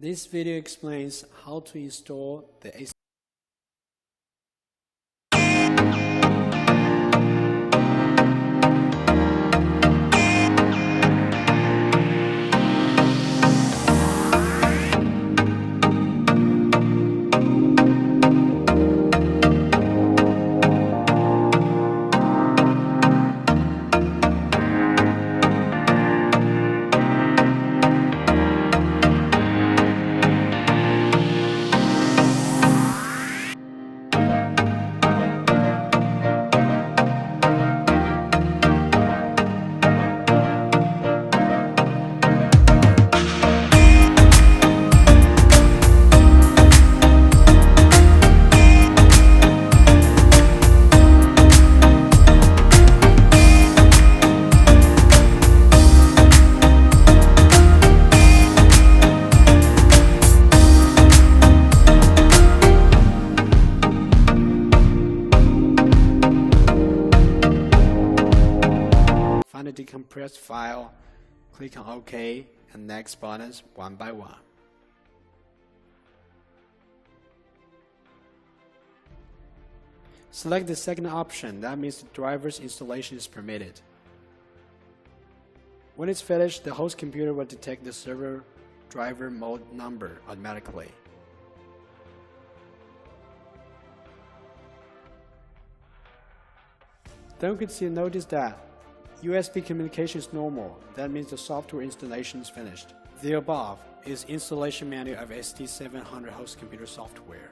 This video explains how to install the SD700. Find the decompressed file, click on OK and next buttons one by one. Select the second option, that means the driver's installation is permitted. When it's finished, the host computer will detect the server driver mode number automatically. Then you can see notice that USB communication is normal, that means the software installation is finished. The above is installation manual of SD700 host computer software.